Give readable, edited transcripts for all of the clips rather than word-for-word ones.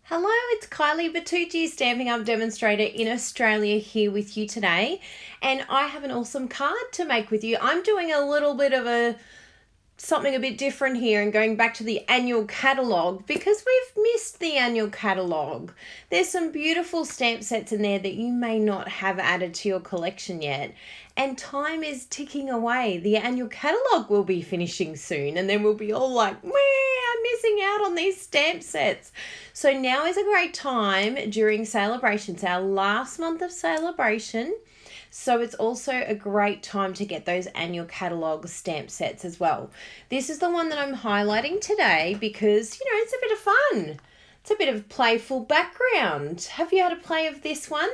Hello, it's Kylie Bertucci, Stampin' Up demonstrator in Australia here with you today, and I have an awesome card to make with you. I'm doing a little bit of something a bit different here and going back to the annual catalogue because we've missed the annual catalogue. There's some beautiful stamp sets in there that you may not have added to your collection yet, and time is ticking away. The annual catalogue will be finishing soon, and then we'll be all like, "Meh, I'm missing out on these stamp sets." So now is a great time during Sale-a-Bration. It's our last month of Sale-a-Bration. So it's also a great time to get those annual catalogue stamp sets as well. This is the one that I'm highlighting today because, it's a bit of fun. It's a bit of playful background. Have you had a play of this one?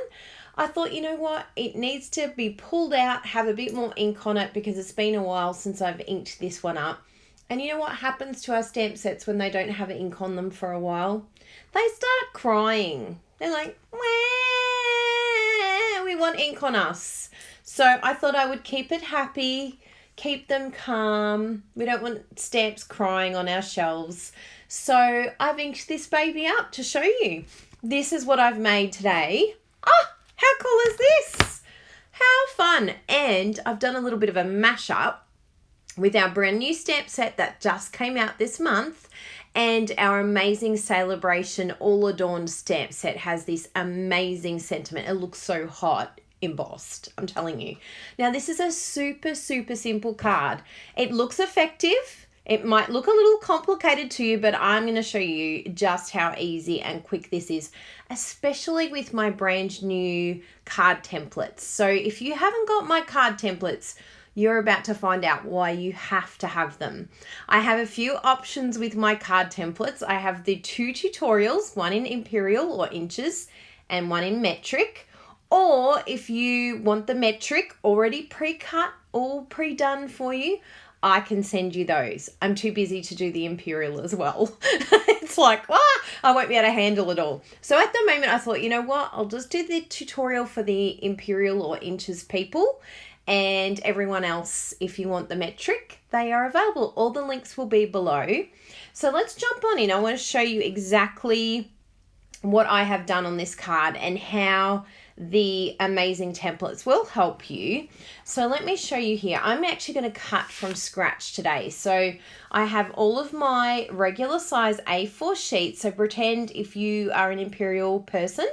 I thought, you know what? It needs to be pulled out, have a bit more ink on it because it's been a while since I've inked this one up. And you know what happens to our stamp sets when they don't have ink on them for a while? They start crying. They're like, "Wah, we want ink on us." So I thought I would keep it happy, keep them calm. We don't want stamps crying on our shelves. So I've inked this baby up to show you. This is what I've made today. Ah, how cool is this? How fun. And I've done a little bit of a mashup with our brand new stamp set that just came out this month, and our amazing Sale-a-Bration all adorned stamp set has this amazing sentiment. It looks so hot embossed, I'm telling you. Now this is a super simple card. It looks effective. It might look a little complicated to you, but I'm going to show you just how easy and quick this is, especially with my brand new card templates. So if you haven't got my card templates, you're about to find out why you have to have them. I have a few options with my card templates. I have the two tutorials, one in imperial or inches and one in metric. Or if you want the metric already pre-cut, all pre-done for you, I can send you those. I'm too busy to do the imperial as well. It's like, I won't be able to handle it all. So at the moment I thought, you know what, I'll just do the tutorial for the imperial or inches people. And everyone else, if you want the metric, they are available. All the links will be below. So let's jump on in. I want to show you exactly what I have done on this card and how the amazing templates will help you. So let me show you here. I'm actually going to cut from scratch today. So I have all of my regular size A4 sheets. So pretend if you are an imperial person,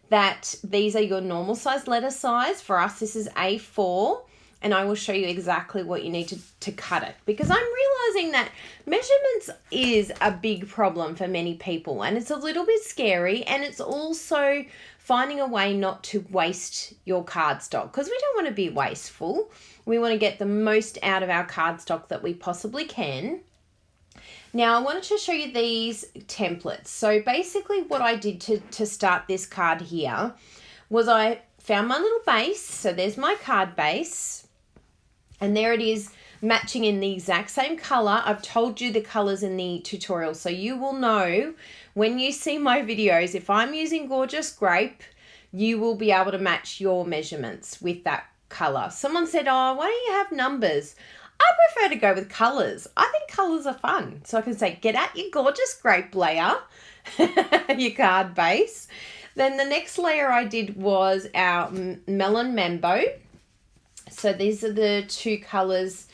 that these are your normal size letter size. For us, this is A4, and I will show you exactly what you need to cut it, because I'm realizing that measurements is a big problem for many people, and it's a little bit scary, and it's also finding a way not to waste your cardstock, because we don't want to be wasteful. We want to get the most out of our cardstock that we possibly can. Now, I wanted to show you these templates. So basically what I did to start this card here was I found my little base. So there's my card base. And there it is, matching in the exact same color. I've told you the colors in the tutorial, so you will know when you see my videos, if I'm using Gorgeous Grape, you will be able to match your measurements with that color. Someone said, "Oh, why don't you have numbers?" I prefer to go with colours. I think colours are fun. So I can say, get out your Gorgeous Grape layer, your card base. Then the next layer I did was our Melon Mambo. So these are the two colours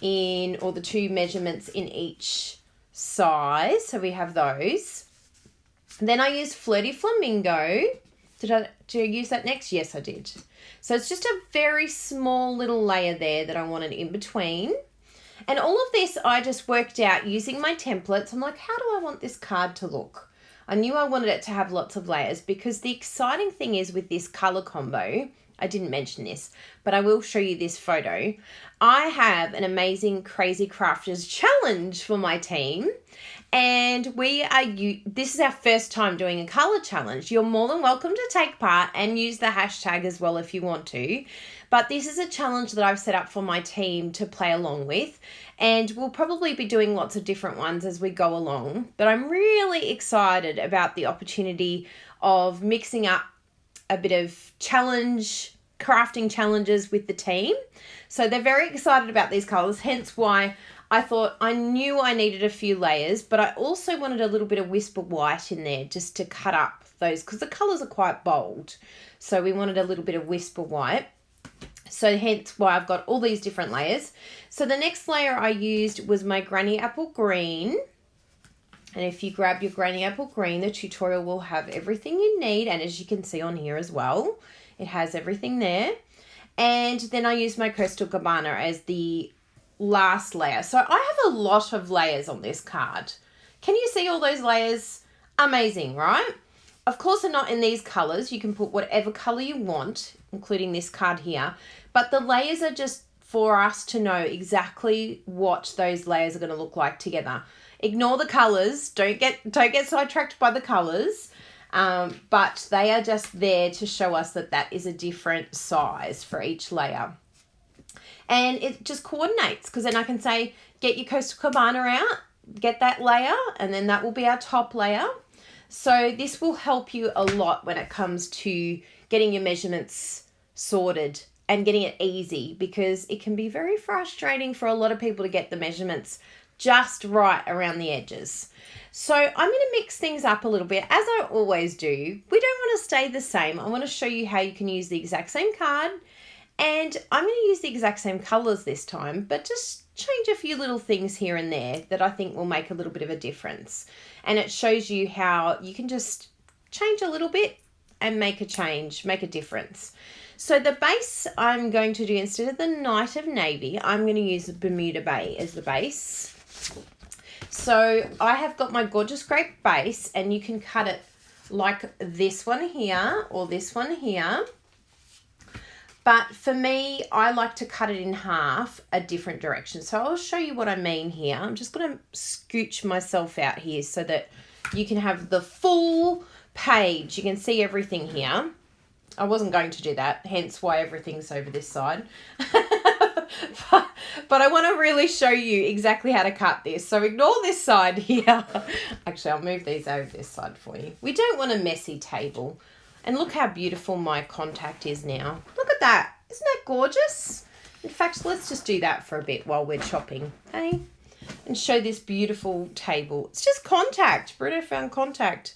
or the two measurements in each size. So we have those. Then I used Flirty Flamingo. Did I use that next? Yes, I did. So it's just a very small little layer there that I wanted in between. And all of this I just worked out using my templates. I'm like, how do I want this card to look? I knew I wanted it to have lots of layers, because the exciting thing is with this color combo, I didn't mention this, but I will show you this photo. I have an amazing Crazy Crafters challenge for my team. And this is our first time doing a color challenge. You're more than welcome to take part and use the hashtag as well if you want to. But this is a challenge that I've set up for my team to play along with. And we'll probably be doing lots of different ones as we go along. But I'm really excited about the opportunity of mixing up a bit of crafting challenges with the team. So they're very excited about these colors, hence why I thought I knew I needed a few layers, but I also wanted a little bit of Whisper White in there just to cut up those, because the colours are quite bold. So we wanted a little bit of Whisper White. So hence why I've got all these different layers. So the next layer I used was my Granny Apple Green. And if you grab your Granny Apple Green, the tutorial will have everything you need. And as you can see on here as well, it has everything there. And then I used my Crystal Cabana as the last layer. So I have a lot of layers on this card. Can you see all those layers? Amazing, right? Of course, they're not in these colors. You can put whatever color you want, including this card here. But the layers are just for us to know exactly what those layers are going to look like together. Ignore the colors. Don't get sidetracked by the colors. But they are just there to show us that that is a different size for each layer. And it just coordinates, because then I can say, get your Coastal Cabana out, get that layer, and then that will be our top layer. So this will help you a lot when it comes to getting your measurements sorted and getting it easy, because it can be very frustrating for a lot of people to get the measurements just right around the edges. So I'm going to mix things up a little bit, as I always do. We don't want to stay the same. I want to show you how you can use the exact same card, and I'm going to use the exact same colors this time, but just change a few little things here and there that I think will make a little bit of a difference. And it shows you how you can just change a little bit and make a change, make a difference. So the base I'm going to do, instead of the Night of Navy, I'm going to use Bermuda Bay as the base. So I have got my Gorgeous Grape base, and you can cut it like this one here or this one here. But for me, I like to cut it in half a different direction. So I'll show you what I mean here. I'm just going to scooch myself out here so that you can have the full page. You can see everything here. I wasn't going to do that, hence why everything's over this side. But I want to really show you exactly how to cut this. So ignore this side here. Actually, I'll move these over this side for you. We don't want a messy table. And look how beautiful my contact is now. Look at that. Isn't that gorgeous? In fact, let's just do that for a bit while we're chopping, okay? And show this beautiful table. It's just contact. Bruno found contact.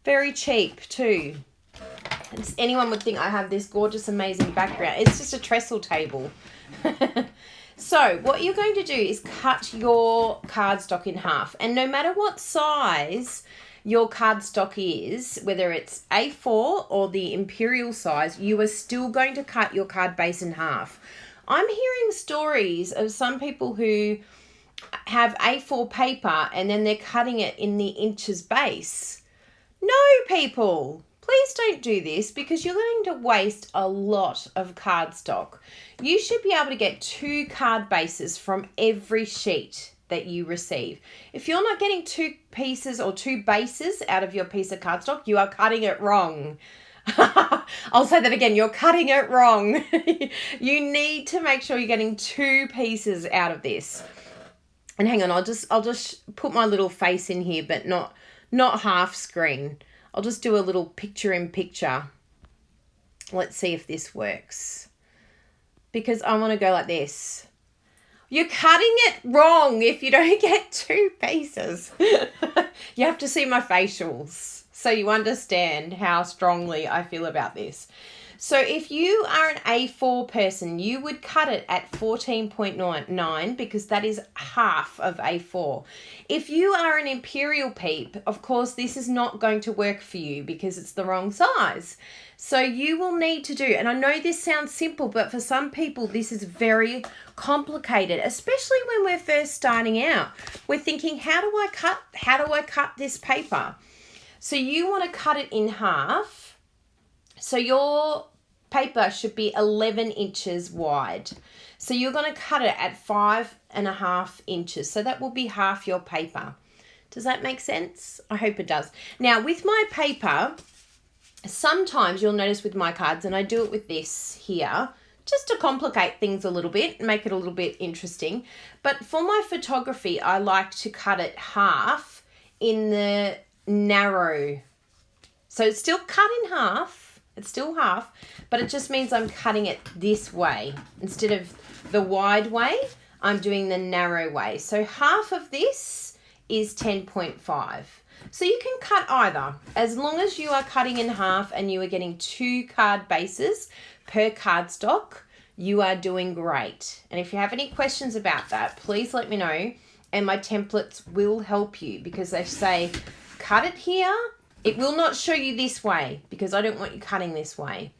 Very cheap too. And anyone would think I have this gorgeous, amazing background. It's just a trestle table. So what you're going to do is cut your cardstock in half. And no matter what size your cardstock is, whether it's A4 or the imperial size, you are still going to cut your card base in half. I'm hearing stories of some people who have A4 paper and then they're cutting it in the inches base. No, people, please don't do this, because you're going to waste a lot of cardstock. You should be able to get 2 card bases from every sheet that you receive. If you're not getting 2 pieces or 2 bases out of your piece of cardstock, you are cutting it wrong. I'll say that again, you're cutting it wrong. You need to make sure you're getting 2 pieces out of this. And hang on, I'll just put my little face in here, but not half screen. I'll just do a little picture in picture. Let's see if this works. Because I want to go like this. You're cutting it wrong if you don't get 2 pieces. You have to see my facials so you understand how strongly I feel about this. So if you are an A4 person, you would cut it at 14.9 because that is half of A4. If you are an imperial peep, of course, this is not going to work for you because it's the wrong size. So you will need to do, and I know this sounds simple, but for some people, this is very complicated, especially when we're first starting out. We're thinking, how do I cut this paper? So you want to cut it in half. So your paper should be 11 inches wide. So you're going to cut it at 5.5 inches. So that will be half your paper. Does that make sense? I hope it does. Now with my paper, sometimes you'll notice with my cards, and I do it with this here, just to complicate things a little bit, make it a little bit interesting. But for my photography, I like to cut it half in the narrow. So it's still cut in half. It's still half, but it just means I'm cutting it this way. Instead of the wide way, I'm doing the narrow way. So half of this is 10.5. So you can cut either. As long as you are cutting in half and you are getting 2 card bases per cardstock, you are doing great. And if you have any questions about that, please let me know. And my templates will help you, because they say cut it here. It will not show you this way because I don't want you cutting this way.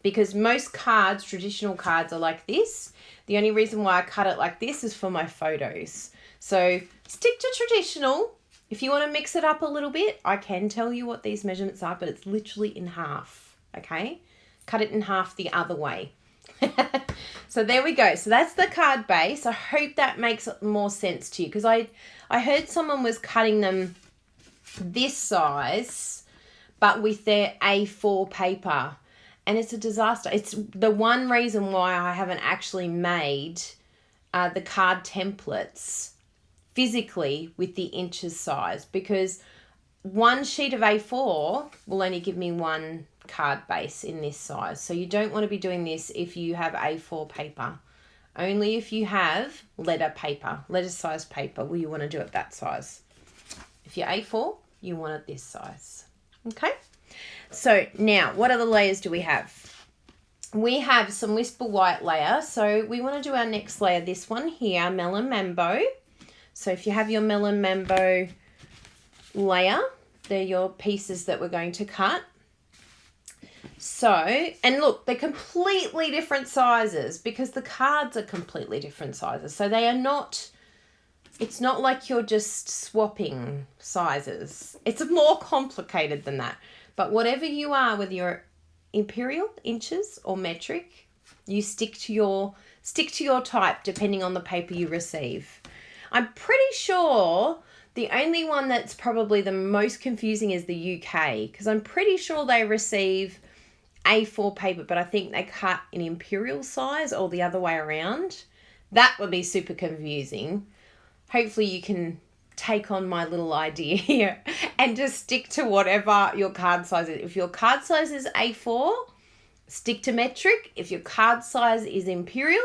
Because most cards, traditional cards, are like this. The only reason why I cut it like this is for my photos. So stick to traditional. If you want to mix it up a little bit, I can tell you what these measurements are, but it's literally in half, okay? Cut it in half the other way. So there we go. So that's the card base. I hope that makes more sense to you, because I heard someone was cutting them this size, but with their A4 paper, and it's a disaster. It's the one reason why I haven't actually made the card templates physically with the inches size, because one sheet of A4 will only give me one card base in this size. So you don't want to be doing this if you have A4 paper. Only if you have letter size paper will you want to do it that size. If you're A4, you want it this size. Okay? So now, what other layers do we have? We have some Whisper White layer. So we want to do our next layer, this one here, Melon Mambo. So if you have your Melon Mambo layer, they're your pieces that we're going to cut. So, and look, they're completely different sizes because the cards are completely different sizes. So they are not, it's not like you're just swapping sizes. It's more complicated than that. But whatever you are, whether you're imperial, inches, or metric, you stick to your type depending on the paper you receive. I'm pretty sure the only one that's probably the most confusing is the UK, because I'm pretty sure they receive A4 paper, but I think they cut in imperial size or the other way around. That would be super confusing. Hopefully you can take on my little idea here and just stick to whatever your card size is. If your card size is A4, stick to metric. If your card size is imperial,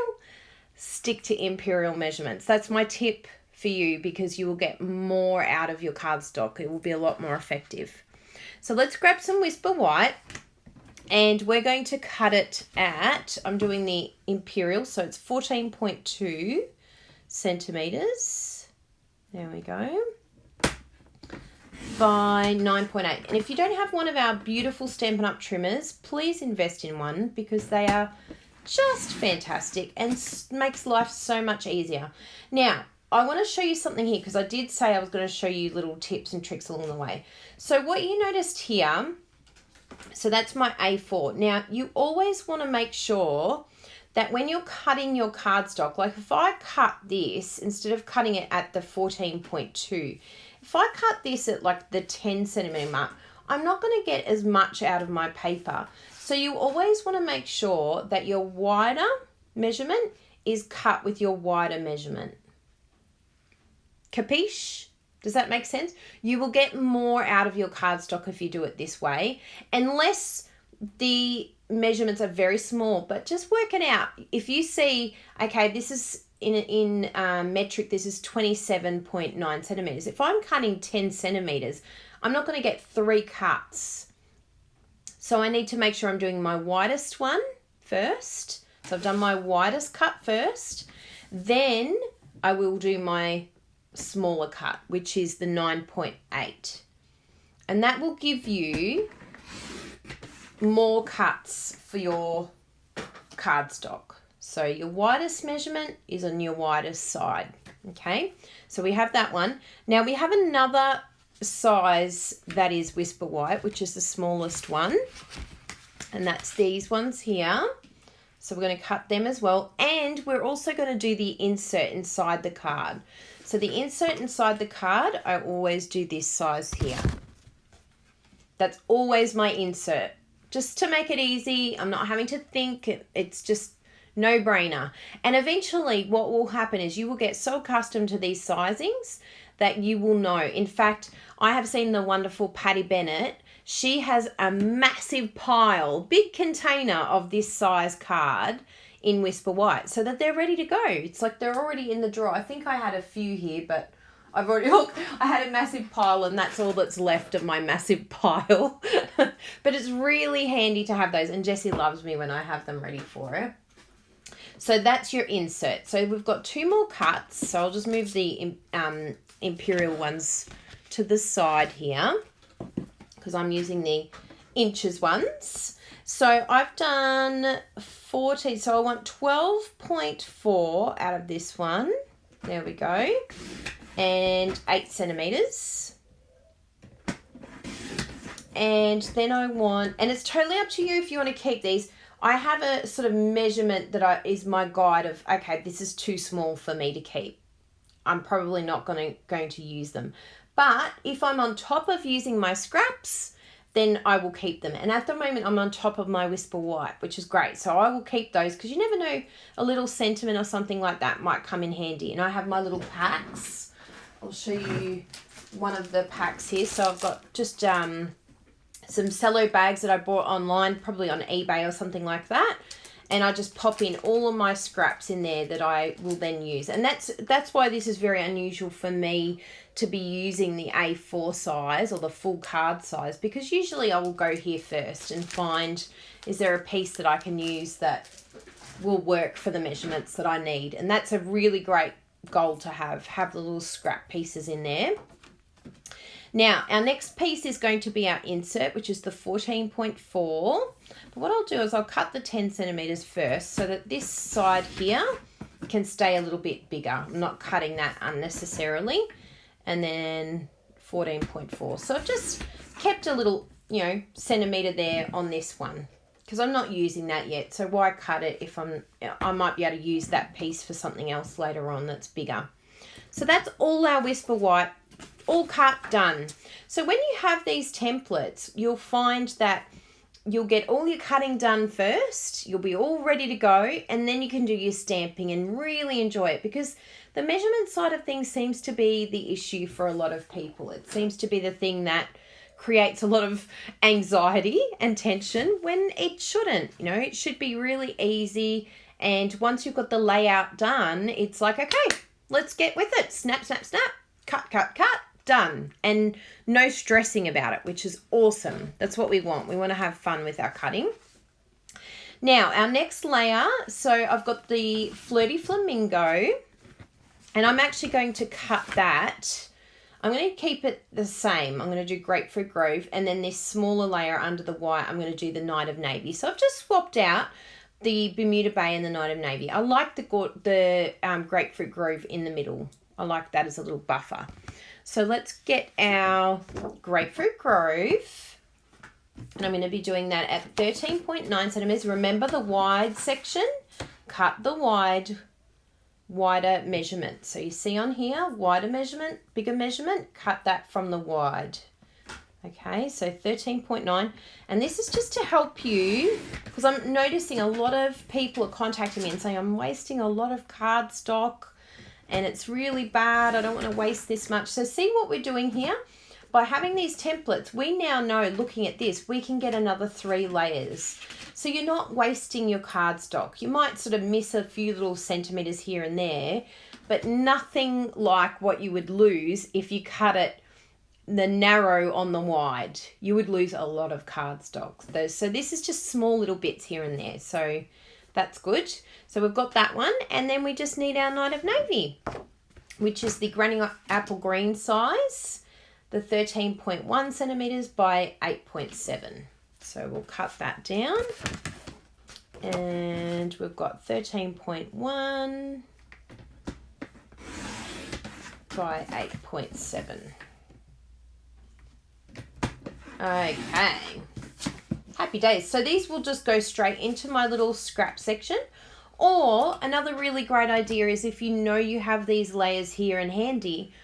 stick to imperial measurements. That's my tip for you, because you will get more out of your cardstock. It will be a lot more effective. So let's grab some Whisper White, and we're going to cut it at, I'm doing the imperial, so it's 14.2 centimeters. There we go. By 9.8. And if you don't have one of our beautiful Stampin' Up! Trimmers, please invest in one, because they are just fantastic and makes life so much easier. Now, I want to show you something here, because I did say I was going to show you little tips and tricks along the way. So what you noticed here, so that's my A4. Now, you always want to make sure that when you're cutting your cardstock, like if I cut this, instead of cutting it at the 14.2, if I cut this at like the 10 centimeter mark, I'm not going to get as much out of my paper. So you always want to make sure that your wider measurement is cut with your wider measurement. Capiche? Does that make sense? You will get more out of your cardstock if you do it this way, unless the measurements are very small, but just work it out. If you see, okay, this is in metric, this is 27.9 centimeters. If I'm cutting 10 centimeters, I'm not going to get 3 cuts. So I need to make sure I'm doing my widest one first. So I've done my widest cut first. Then I will do my smaller cut, which is the 9.8. And that will give you more cuts for your cardstock. So your widest measurement is on your widest side. Okay, so we have that one. Now we have another size that is Whisper White, which is the smallest one, and that's these ones here. So we're going to cut them as well, and we're also going to do the insert inside the card. So the insert inside the card, I always do this size here. That's always my insert, just to make it easy. I'm not having to think. It's just no-brainer. And eventually what will happen is you will get so accustomed to these sizings that you will know. In fact, I have seen the wonderful Patty Bennett. She has a massive pile, big container of this size card in Whisper White so that they're ready to go. It's like they're already in the drawer. I think I had a few here, but I've already, look, I had a massive pile and that's all that's left of my massive pile. But it's really handy to have those, and Jessie loves me when I have them ready for her. So that's your insert. So we've got 2 more cuts. So I'll just move the Imperial ones to the side here because I'm using the inches ones. So I've done 14. So I want 12.4 out of this one. There we go. And 8 centimeters. And then I want, and it's totally up to you if you want to keep these. I have a sort of measurement that is my guide of, okay, this is too small for me to keep. I'm probably not going to use them. But if I'm on top of using my scraps, then I will keep them. And at the moment, I'm on top of my Whisper White, which is great. So I will keep those because you never know, a little sentiment or something like that might come in handy. And I have my little packs. I'll show you one of the packs here. So I've got just some cello bags that I bought online, probably on eBay or something like that. And I just pop in all of my scraps in there that I will then use. And that's why this is very unusual for me to be using the A4 size or the full card size, because usually I will go here first and find, is there a piece that I can use that will work for the measurements that I need? And that's a really great goal to have the little scrap pieces in there. Now, our next piece is going to be our insert, which is the 14.4. But what I'll do is I'll cut the 10 centimeters first so that this side here can stay a little bit bigger. I'm not cutting that unnecessarily. And then 14.4. So I've just kept a little, centimeter there on this one because I'm not using that yet. So why cut it if I might be able to use that piece for something else later on that's bigger. So that's all our Whisper White, all cut, done. So when you have these templates, you'll find that you'll get all your cutting done first, you'll be all ready to go, and then you can do your stamping and really enjoy it, because the measurement side of things seems to be the issue for a lot of people. It seems to be the thing that creates a lot of anxiety and tension when it shouldn't. It should be really easy, and once you've got the layout done, it's like, okay, let's get with it. Snap, snap, snap, cut, cut, cut. Done. And no stressing about it, which is awesome. That's what we want. We want to have fun with our cutting. Now, our next layer, so I've got the Flirty Flamingo, and I'm actually going to cut that. I'm going to keep it the same. I'm going to do Grapefruit Grove, and then this smaller layer under the white, I'm going to do the Night of Navy. So I've just swapped out the Bermuda Bay and the Night of Navy. I like the Grapefruit Grove in the middle. I like that as a little buffer. So let's get our Grapefruit Grove, and I'm going to be doing that at 13.9 centimeters. Remember the wide section, cut the wider measurement. So you see on here, wider measurement, bigger measurement, cut that from the wide. Okay, so 13.9, and this is just to help you, because I'm noticing a lot of people are contacting me and saying, I'm wasting a lot of cardstock, and it's really bad. I don't want to waste this much. So see what we're doing here? By having these templates, we now know, looking at this, we can get another 3 layers. So you're not wasting your cardstock. You might sort of miss a few little centimeters here and there, but nothing like what you would lose if you cut it the narrow on the wide. You would lose a lot of cardstock. So this is just small little bits here and there. So that's good. So we've got that one, and then we just need our Night of Navy, which is the Granny Apple Green size, the 13.1 centimeters by 8.7. So we'll cut that down, and we've got 13.1 by 8.7. Okay. Happy days. So these will just go straight into my little scrap section. Or another really great idea is, if you know you have these layers here and handy,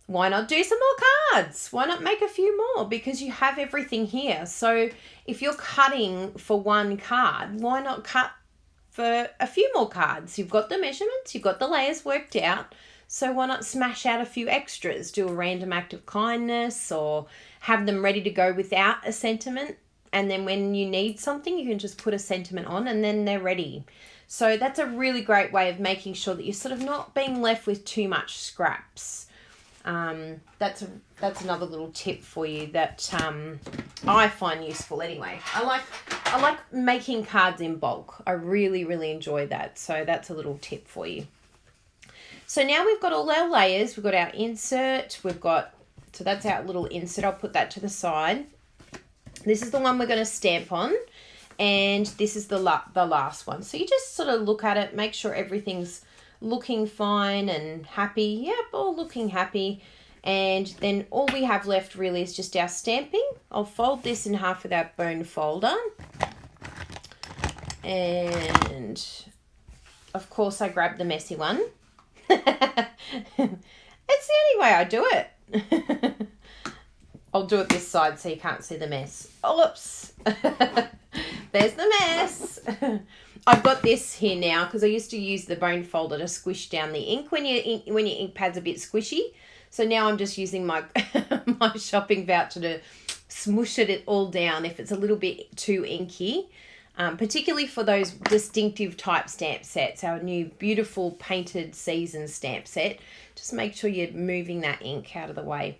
why not do some more cards? Why not make a few more? Because you have everything here. So if you're cutting for one card, why not cut for a few more cards? You've got the measurements, you've got the layers worked out. So why not smash out a few extras? Do a random act of kindness, or have them ready to go without a sentiment. And then when you need something, you can just put a sentiment on and then they're ready. So that's a really great way of making sure that you're sort of not being left with too much scraps. That's another little tip for you that I find useful anyway. I like making cards in bulk. I really, really enjoy that. So that's a little tip for you. So now we've got all our layers. We've got our insert. So that's our little insert. I'll put that to the side. This is the one we're going to stamp on. And this is the last one. So you just sort of look at it, make sure everything's looking fine and happy. Yep, all looking happy. And then all we have left really is just our stamping. I'll fold this in half with our bone folder. And of course I grab the messy one. It's the only way I do it. I'll do it this side so you can't see the mess. Oh, whoops. There's the mess. I've got this here now because I used to use the bone folder to squish down the ink when your ink pad's a bit squishy. So now I'm just using my my shopping voucher to smush it all down if it's a little bit too inky. Particularly for those distinctive type stamp sets, our new beautiful painted season stamp set. Just make sure you're moving that ink out of the way.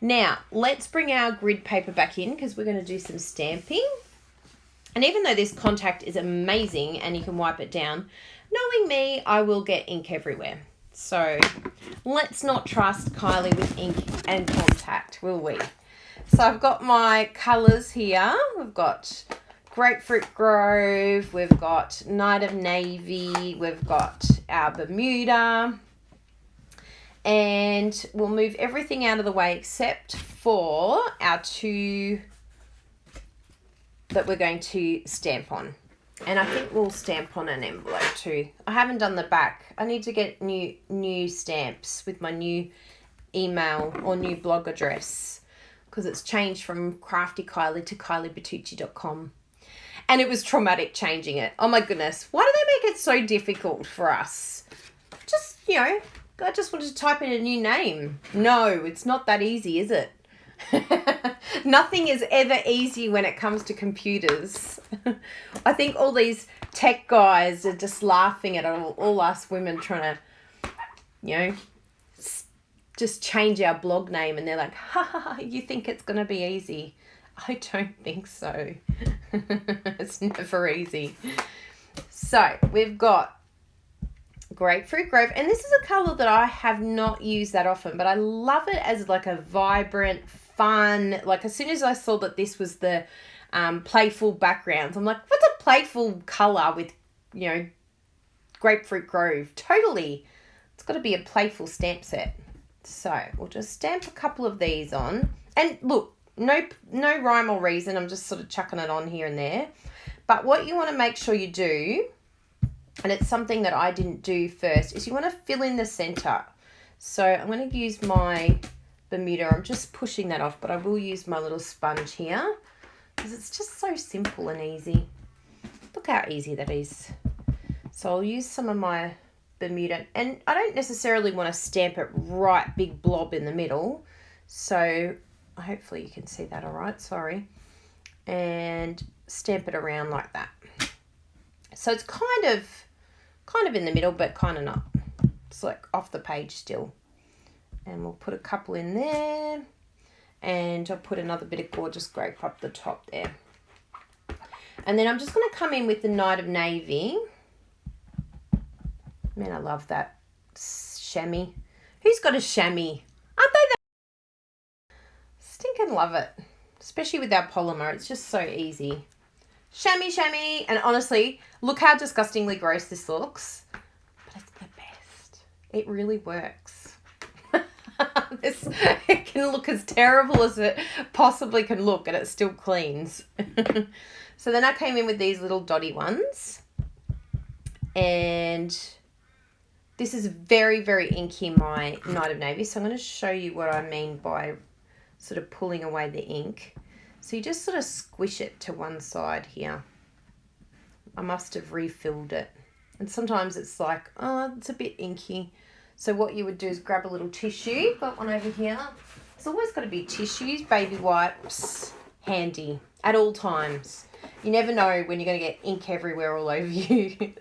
Now, let's bring our grid paper back in because we're going to do some stamping. And even though this contact is amazing and you can wipe it down, knowing me, I will get ink everywhere. So let's not trust Kylie with ink and contact, will we? So I've got my colours here. We've got Grapefruit Grove, we've got Night of Navy, we've got our Bermuda. And we'll move everything out of the way except for our two that we're going to stamp on. And I think we'll stamp on an envelope too. I haven't done the back. I need to get new stamps with my new email or new blog address because it's changed from Crafty Kylie to KylieBertucci.com. And it was traumatic changing it. Oh my goodness. Why do they make it so difficult for us? Just, I just wanted to type in a new name. No, it's not that easy, is it? Nothing is ever easy when it comes to computers. I think all these tech guys are just laughing at all us women trying to, just change our blog name. And they're like, you think it's going to be easy? I don't think so. It's never easy. So we've got Grapefruit Grove, and this is a colour that I have not used that often, but I love it as like a vibrant, fun, like as soon as I saw that this was the playful backgrounds, I'm like, what's a playful colour with, Grapefruit Grove? Totally. It's got to be a playful stamp set. So we'll just stamp a couple of these on, and look, no rhyme or reason, I'm just sort of chucking it on here and there, but what you want to make sure you do, and it's something that I didn't do first, is you want to fill in the center. So I'm going to use my Bermuda. I'm just pushing that off, but I will use my little sponge here because it's just so simple and easy. Look how easy that is. So I'll use some of my Bermuda, and I don't necessarily want to stamp it right big blob in the middle. So hopefully you can see that all right. Sorry. And stamp it around like that. So it's kind of in the middle, but kind of not. It's like off the page still. And we'll put a couple in there. And I'll put another bit of gorgeous grape up the top there. And then I'm just going to come in with the Night of Navy. Man, I love that chamois. Who's got a chamois? Aren't they that? Stinking love it. Especially with our polymer. It's just so easy. Chamois. And honestly, look how disgustingly gross this looks. But it's the best. It really works. It can look as terrible as it possibly can look, and it still cleans. So then I came in with these little dotty ones. And this is very, very inky, my Night of Navy. So I'm going to show you what I mean by sort of pulling away the ink. So you just sort of squish it to one side here. I must have refilled it. And sometimes it's like, oh, it's a bit inky. So what you would do is grab a little tissue. Got one over here. There's always got to be tissues, baby wipes, handy. at all times. You never know when you're going to get ink everywhere all over you.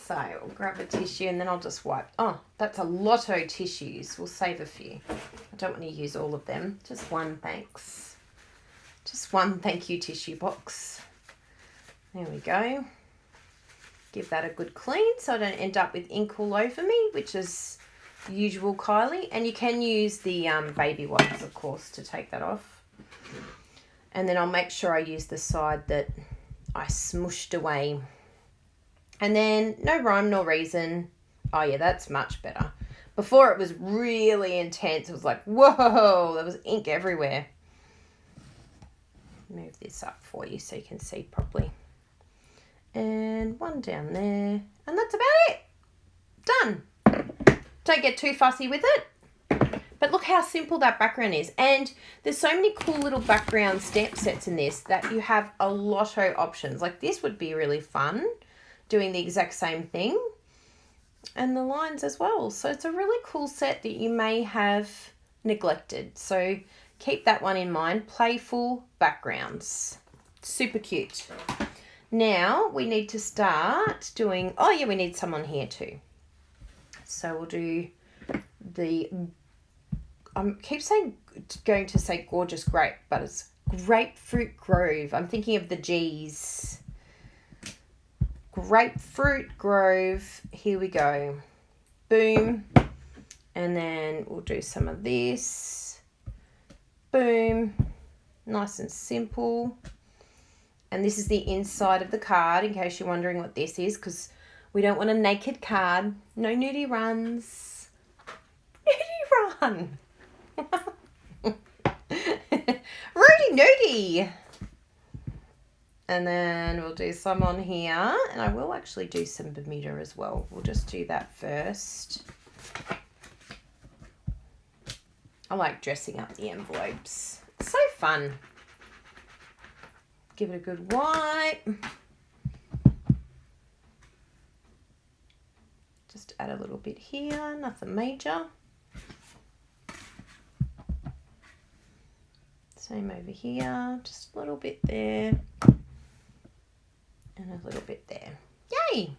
So I'll grab a tissue and then I'll just wipe. Oh, that's a lotto tissues. We'll save a few. I don't want to use all of them. Just one, thanks. Just one thank you tissue box. There we go. Give that a good clean so I don't end up with ink all over me, which is usual Kylie. And you can use the baby wipes, of course, to take that off. And then I'll make sure I use the side that I smushed away. And then no rhyme nor reason. Oh yeah, that's much better. Before it was really intense. It was like, whoa, there was ink everywhere. Move this up for you so you can see properly. And one down there. And that's about it. Done. Don't get too fussy with it. But look how simple that background is. And there's so many cool little background stamp sets in this that you have a lot of options. Like this would be really fun, doing the exact same thing. And the lines as well. So it's a really cool set that you may have neglected. So keep that one in mind. Playful backgrounds. Super cute. Now we need to start doing, oh yeah, we need some on here too. So we'll do the, I keep going to say gorgeous grape, but it's grapefruit grove. I'm thinking of the G's. Grapefruit grove. Here we go. Boom. And then we'll do some of this. Boom. Nice and simple. And this is the inside of the card, in case you're wondering what this is, because we don't want a naked card. No nudie runs. Nudie run. Rudy nudie. And then we'll do some on here. And I will actually do some Bermuda as well. We'll just do that first. I like dressing up the envelopes. It's so fun. Give it a good wipe. Just add a little bit here, nothing major. Same over here, just a little bit there. And a little bit there. Yay!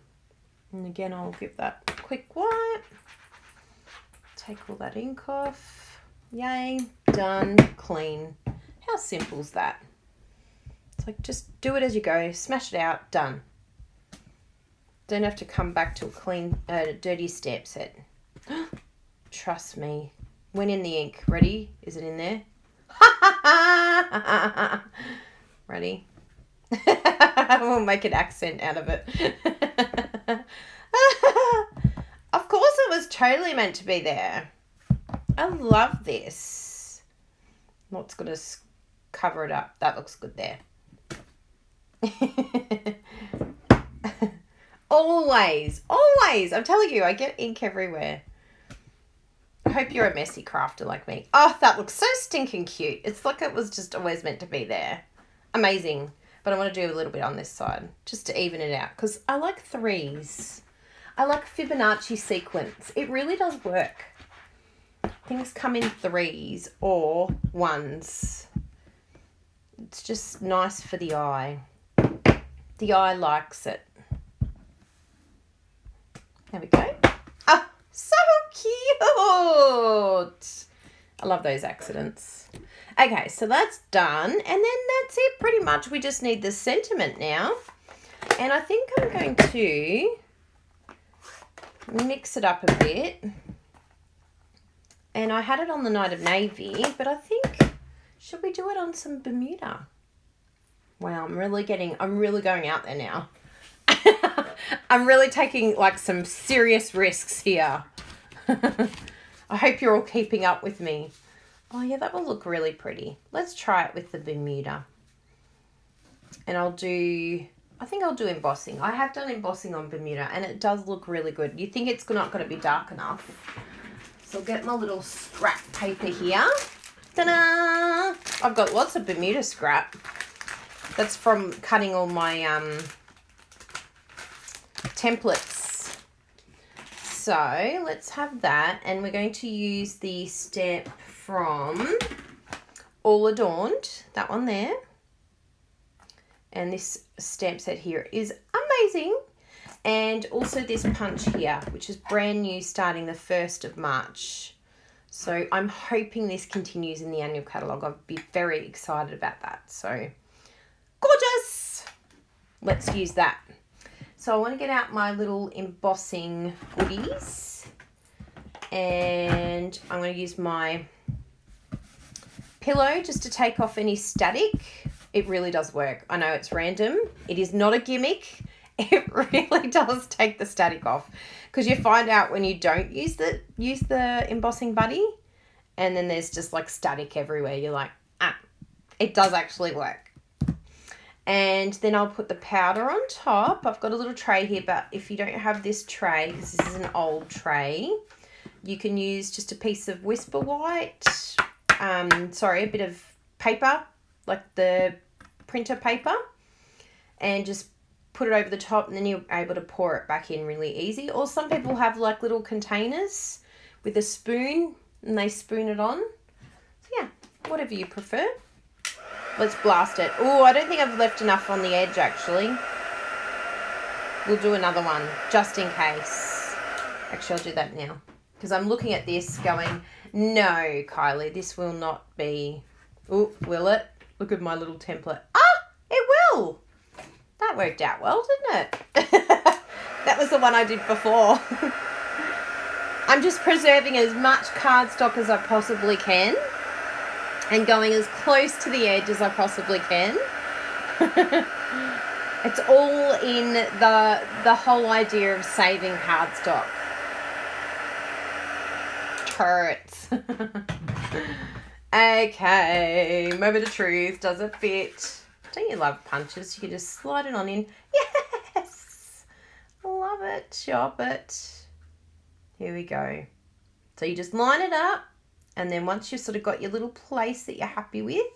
And again, I'll give that a quick wipe. Take all that ink off. Yay, done, clean. How simple is that? It's like, just do it as you go, smash it out, done. Don't have to come back to a clean, dirty stamp set. Trust me. When in the ink. Ready? Is it in there? Ready? We'll make an accent out of it. Of course it was totally meant to be there. I love this. What's going to cover it up? That looks good there. Always. I'm telling you, I get ink everywhere. I hope you're a messy crafter like me. Oh, that looks so stinking cute. It's like it was just always meant to be there. Amazing. But I want to do a little bit on this side just to even it out because I like threes. I like Fibonacci sequence. It really does work. Things come in threes or ones. It's just nice for the eye. The eye likes it. There we go. Ah, so cute. I love those accidents. Okay, so that's done. And then that's it pretty much. We just need the sentiment now. And I think I'm going to mix it up a bit. And I had it on the Night of Navy, but I think, should we do it on some Bermuda? Wow, I'm really going out there now. I'm really taking like some serious risks here. I hope you're all keeping up with me. Oh yeah, that will look really pretty. Let's try it with the Bermuda. And I think I'll do embossing. I have done embossing on Bermuda and it does look really good. You think it's not going to be dark enough. So I'll get my little scrap paper here. Ta-da! I've got lots of Bermuda scrap. That's from cutting all my templates. So let's have that. And we're going to use the stamp from All Adorned, that one there. And this stamp set here is amazing. And also this punch here, which is brand new starting the 1st of March. So I'm hoping this continues in the annual catalogue. I'd be very excited about that. So gorgeous. Let's use that. So I want to get out my little embossing goodies. And I'm going to use my pillow just to take off any static. It really does work. I know it's random. It is not a gimmick. It really does take the static off, because you find out when you don't use the embossing buddy, and then there's just like static everywhere. You're like, it does actually work. And then I'll put the powder on top. I've got a little tray here, but if you don't have this tray, because this is an old tray, you can use just a piece of Whisper White, a bit of paper, like the printer paper, and just put it over the top, and then you're able to pour it back in really easy. Or some people have like little containers with a spoon and they spoon it on. So yeah, whatever you prefer. Let's blast it. Oh, I don't think I've left enough on the edge actually. We'll do another one just in case. Actually, I'll do that now, because I'm looking at this going, no, Kylie, this will not be. Oh, will it? Look at my little template. It will. That worked out well, didn't it? That was the one I did before. I'm just preserving as much cardstock as I possibly can and going as close to the edge as I possibly can. It's all in the whole idea of saving cardstock. Turrets. Okay, moment of truth. Does it fit? Don't you love punches? You can just slide it on in. Yes! Love it. Shop it. Here we go. So you just line it up, and then once you've sort of got your little place that you're happy with,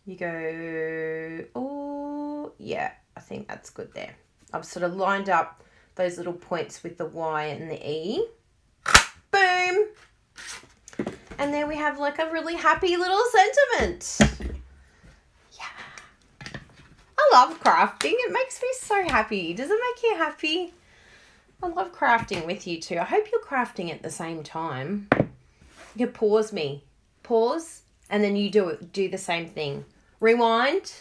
you go, oh, yeah, I think that's good there. I've sort of lined up those little points with the Y and the E. Boom! And there we have like a really happy little sentiment. I love crafting. It makes me so happy. Does it make you happy? I love crafting with you too. I hope you're crafting at the same time. You can pause me. Pause, and then you do the same thing. Rewind.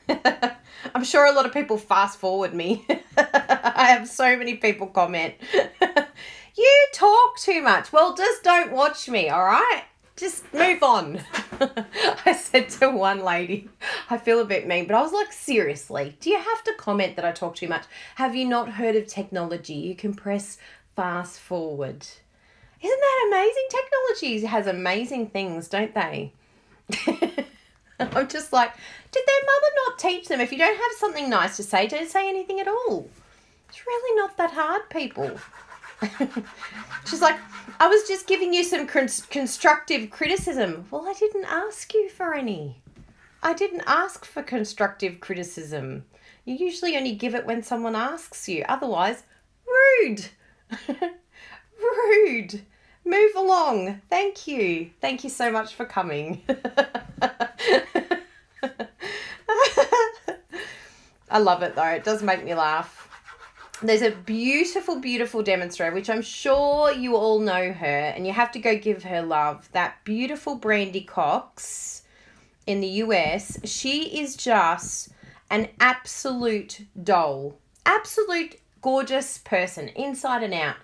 I'm sure a lot of people fast forward me. I have so many people comment. You talk too much. Well, just don't watch me, all right? Just move on. I said to one lady, I feel a bit mean, but I was like, seriously, do you have to comment that I talk too much? Have you not heard of technology? You can press fast forward. Isn't that amazing? Technology has amazing things, don't they? I'm just like, did their mother not teach them? If you don't have something nice to say, don't say anything at all. It's really not that hard, people. She's like, I was just giving you some constructive criticism. Well, I didn't ask you for any. I didn't ask for constructive criticism. You usually only give it when someone asks you. Otherwise, rude. Rude. Move along. Thank you. Thank you so much for coming. I love it though. It does make me laugh. There's a beautiful, beautiful demonstrator, which I'm sure you all know her, and you have to go give her love. That beautiful Brandy Cox in the US, she is just an absolute doll. Absolute gorgeous person, inside and out.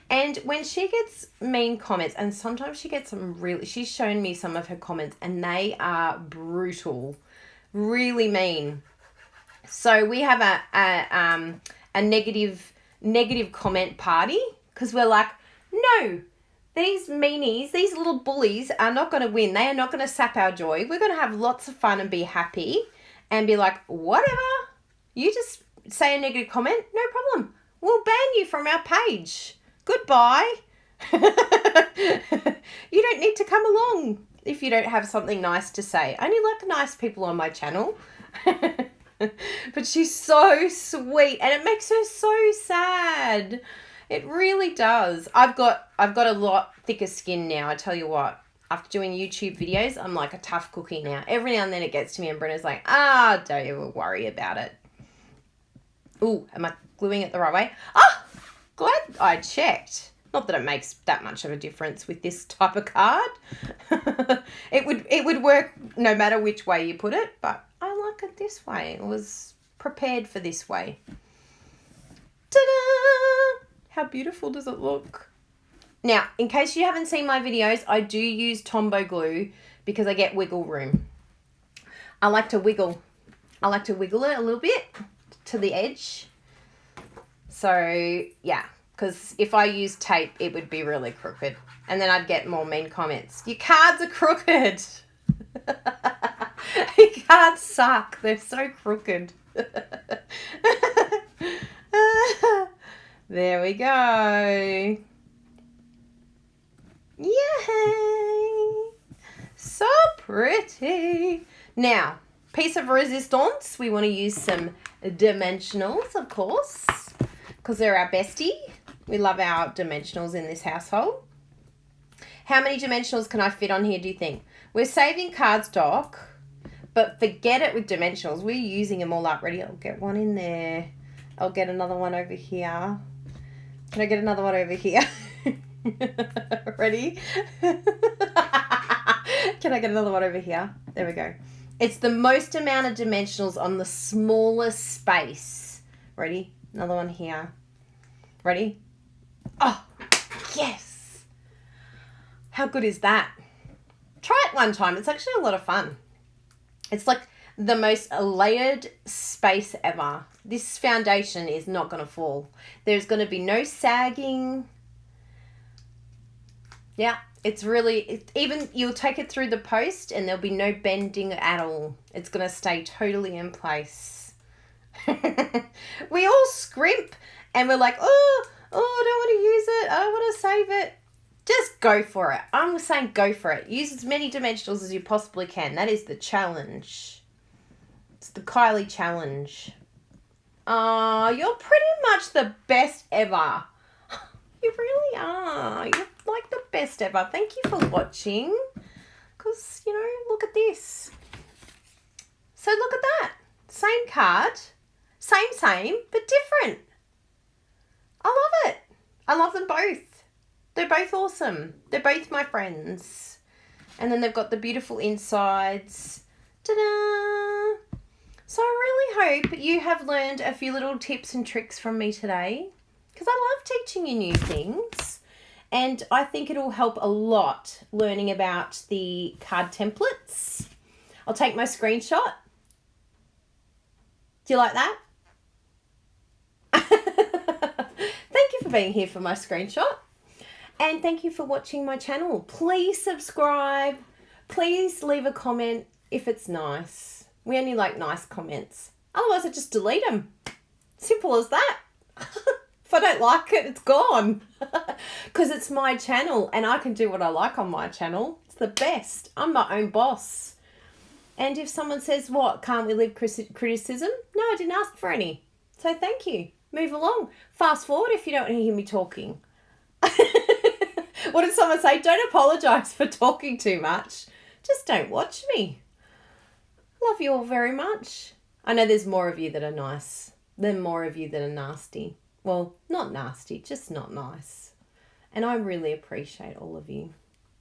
And when she gets mean comments, and sometimes she gets some really, she's shown me some of her comments, and they are brutal, really mean. So we have a negative comment party, because we're like, no, these meanies, these little bullies are not going to win. They are not going to sap our joy. We're going to have lots of fun and be happy and be like, whatever. You just say a negative comment, no problem. We'll ban you from our page. Goodbye. You don't need to come along if you don't have something nice to say. I only like nice people on my channel. But she's so sweet, and it makes her so sad. It really does. I've got a lot thicker skin now, I tell you what. after doing YouTube videos, I'm like a tough cookie now. Every now and then it gets to me and Brenna's like, don't even worry about it. Ooh, am I gluing it the right way? Glad I checked. Not that it makes that much of a difference with this type of card. It would work no matter which way you put it, but I like it this way. It was prepared for this way. Ta-da! How beautiful does it look? Now, in case you haven't seen my videos, I do use Tombow glue because I get wiggle room. I like to wiggle it a little bit to the edge. So, yeah, because if I use tape, it would be really crooked. And then I'd get more mean comments. Your cards are crooked. Your cards suck. They're so crooked. There we go. Yay! So pretty. Now, piece of resistance. We want to use some dimensionals, of course, because they're our bestie. We love our dimensionals in this household. How many dimensionals can I fit on here, do you think? We're saving cardstock, but forget it with dimensionals. We're using them all up. Ready? I'll get one in there. I'll get another one over here. Can I get another one over here? Ready? Can I get another one over here? There we go. It's the most amount of dimensionals on the smallest space. Ready? Another one here. Ready? Oh, yes. How good is that? Try it one time. It's actually a lot of fun. It's like the most layered space ever. This foundation is not going to fall. There's going to be no sagging. Yeah, it's really, even you'll take it through the post and there'll be no bending at all. It's going to stay totally in place. We all scrimp and we're like, oh, I don't want to use it. I want to save it. Just go for it. I'm saying go for it. Use as many dimensionals as you possibly can. That is the challenge. It's the Kylie challenge. Oh, you're pretty much the best ever. You really are. You're like the best ever. Thank you for watching. Because, look at this. So look at that. Same card. Same, but different. I love it. I love them both. They're both awesome. They're both my friends. And then they've got the beautiful insides. Ta-da! So I really hope you have learned a few little tips and tricks from me today, because I love teaching you new things. And I think it'll help a lot learning about the card templates. I'll take my screenshot. Do you like that? Thank you for being here for my screenshot. And thank you for watching my channel. Please subscribe. Please leave a comment if it's nice. We only like nice comments. Otherwise, I just delete them. Simple as that. If I don't like it, it's gone. Because it's my channel and I can do what I like on my channel. It's the best. I'm my own boss. And if someone says, what, can't we leave criticism? No, I didn't ask for any. So thank you. Move along. Fast forward if you don't hear me talking. What did someone say? Don't apologise for talking too much. Just don't watch me. Love you all very much. I know there's more of you that are nice than more of you that are nasty. Well, not nasty, just not nice. And I really appreciate all of you.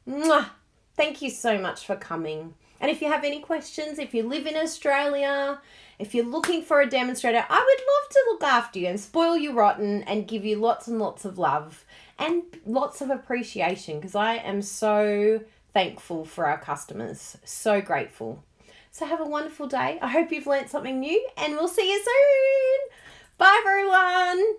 Mwah! Thank you so much for coming. And if you have any questions, if you live in Australia, if you're looking for a demonstrator, I would love to look after you and spoil you rotten and give you lots and lots of love and lots of appreciation, because I am so thankful for our customers. So grateful. So have a wonderful day. I hope you've learnt something new and we'll see you soon. Bye everyone.